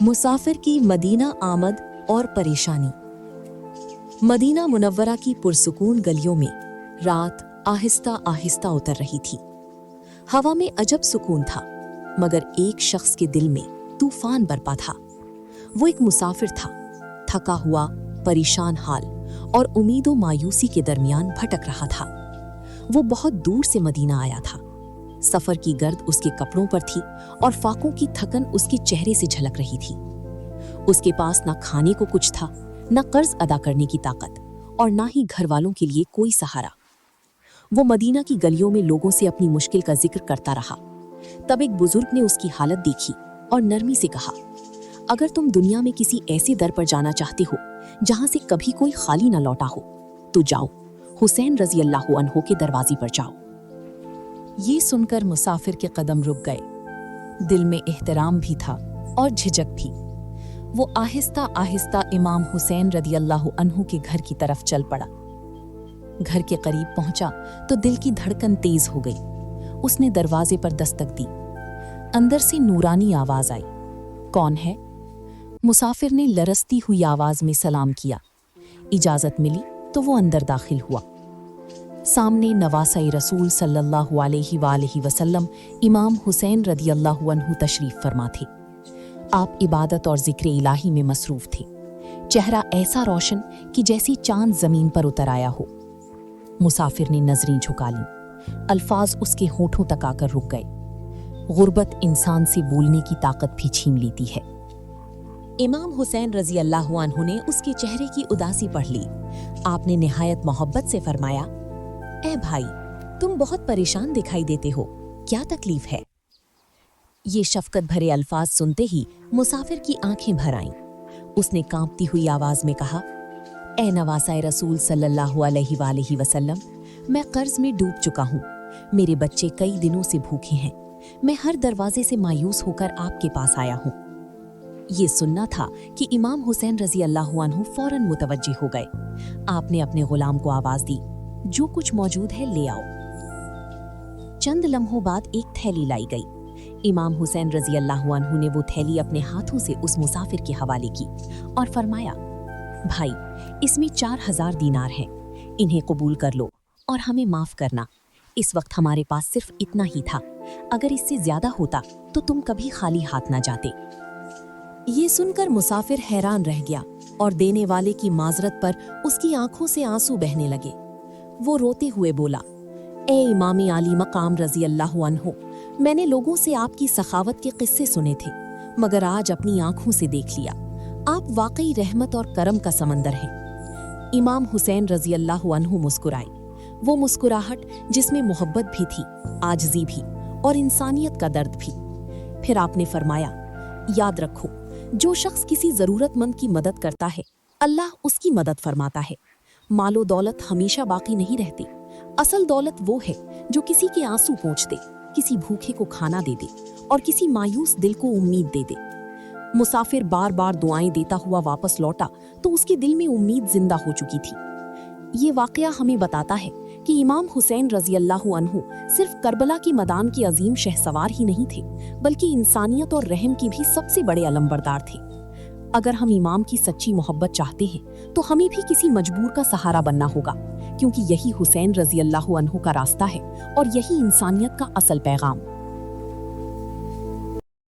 मुसाफिर की मदीना आमद और परेशानी। मदीना मुनव्वरा की पुरसुकून गलियों में रात आहिस्ता आहिस्ता उतर रही थी। हवा में अजब सुकून था, मगर एक शख्स के दिल में तूफान बरपा था। वो एक मुसाफिर था, थका हुआ, परेशान हाल और उम्मीदों मायूसी के दरमियान भटक रहा था। वो बहुत दूर से मदीना आया था। सफर की गर्द उसके कपड़ों पर थी और फाकों की थकन उसके चेहरे से झलक रही थी। उसके पास ना खाने को कुछ था, न कर्ज अदा करने की ताकत और ना ही घर वालों के लिए कोई सहारा। वो मदीना की गलियों में लोगों से अपनी मुश्किल का जिक्र करता रहा। तब एक बुजुर्ग ने उसकी हालत देखी और नरमी से कहा, अगर तुम दुनिया में किसी ऐसे दर पर जाना चाहते हो जहां से कभी कोई खाली न लौटा हो, तो जाओ, हुसैन रजी अल्लाह अन्हु के दरवाजे पर जाओ। ये सुनकर मुसाफिर के कदम रुक गए। दिल में एहतराम भी था और झिझक भी। वो आहिस्ता आहिस्ता इमाम हुसैन रदी अल्लाह अन्हु के घर की तरफ चल पड़ा। घर के करीब पहुंचा तो दिल की धड़कन तेज हो गई। उसने दरवाजे पर दस्तक दी। अंदर से नूरानी आवाज आई, कौन है? मुसाफिर ने लरसती हुई आवाज में सलाम किया। इजाजत मिली तो वो अंदर दाखिल हुआ। सामने नवासा रसूल सल्लल्लाहु अलैहि वसल्लम इमाम हुसैन रदी अल्लाह अन्हु तशरीफ फरमा थे। आप इबादत और जिक्र इलाही में मसरूफ थे। चेहरा ऐसा रोशन कि जैसी चांद जमीन पर उतर आया हो। मुसाफिर ने नजरें झुका लीं। अल्फाज उसके होठों तक आकर रुक गए। गुर्बत इंसान से बोलने की ताकत भी छीन लेती है। इमाम हुसैन रजी अल्लाह अन्हु ने उसके चेहरे की उदासी पढ़ ली। आपने निहायत मोहब्बत से फरमाया, ए भाई, तुम बहुत परेशान दिखाई देते हो, क्या तकलीफ है? ये शफकत भरे अल्फाज सुनते ही मुसाफिर की आंखें भर आईं। उसने कांपती हुई आवाज में कहा, ए नवासा रसूल सल्लल्लाहु अलैहि वसल्लम, मैं कर्ज में डूब चुका हूँ। मेरे बच्चे कई दिनों से भूखे हैं। मैं हर दरवाजे से मायूस होकर आपके पास आया हूँ। ये सुनना था कि इमाम हुसैन रजी अल्लाह अन्हु फौरन मुतवज्जे हो गए। आपने अपने गुलाम को आवाज दी, जो कुछ मौजूद है ले आओ। चंद लम्हों बाद एक थैली लाई गई। इमाम हुसैन रजी अल्लाह अन्हु ने वो थैली अपने हाथों से उस मुसाफिर के हवाले की और फरमाया, भाई, इसमें 4000 दीनार हैं। इन्हें कबूल कर लो और हमें माफ करना। इस वक्त हमारे पास सिर्फ इतना ही था। अगर इससे ज्यादा होता तो तुम कभी खाली हाथ ना जाते। ये सुनकर मुसाफिर हैरान रह गया और देने वाले की माजरत पर उसकी आंखों से आंसू बहने लगे। वो रोते हुए बोला, ए इमाम आली मकाम रजी अल्लाह अन्हु, मैंने लोगों से आपकी सखावत के किस्से सुने थे, मगर आज अपनी आंखों से देख लिया। आप वाकई रहमत और करम का समंदर हैं। इमाम हुसैन रजी अल्लाह अन्हु मुस्कुराए। वो मुस्कुराहट जिसमें मोहब्बत भी थी, आजजी भी और इंसानियत का दर्द भी। फिर आपने फरमाया, याद रखो, जो शख्स किसी जरूरतमंद की मदद करता है, अल्लाह उसकी मदद फरमाता है। मालो दौलत हमेशा बाकी नहीं रहती। असल दौलत वो है जो किसी के आंसू पोंछ दे, किसी भूखे को खाना दे दे और किसी मायूस दिल को उम्मीद दे दे। मुसाफिर बार बार दुआएं देता हुआ वापस लौटा तो उसके दिल में उम्मीद जिंदा हो चुकी थी। ये वाकया हमें बताता है कि इमाम हुसैन रजी अल्लाह अन्हु सिर्फ करबला की मैदान के अजीम शहसवार ही नहीं थे, बल्कि इंसानियत और रहम की भी सबसे बड़े अलंबरदार थे। अगर हम इमाम की सच्ची मोहब्बत चाहते हैं तो हमें भी किसी मजबूर का सहारा बनना होगा, क्योंकि यही हुसैन रजी अल्लाह अन्हु का रास्ता है और यही इंसानियत का असल पैगाम।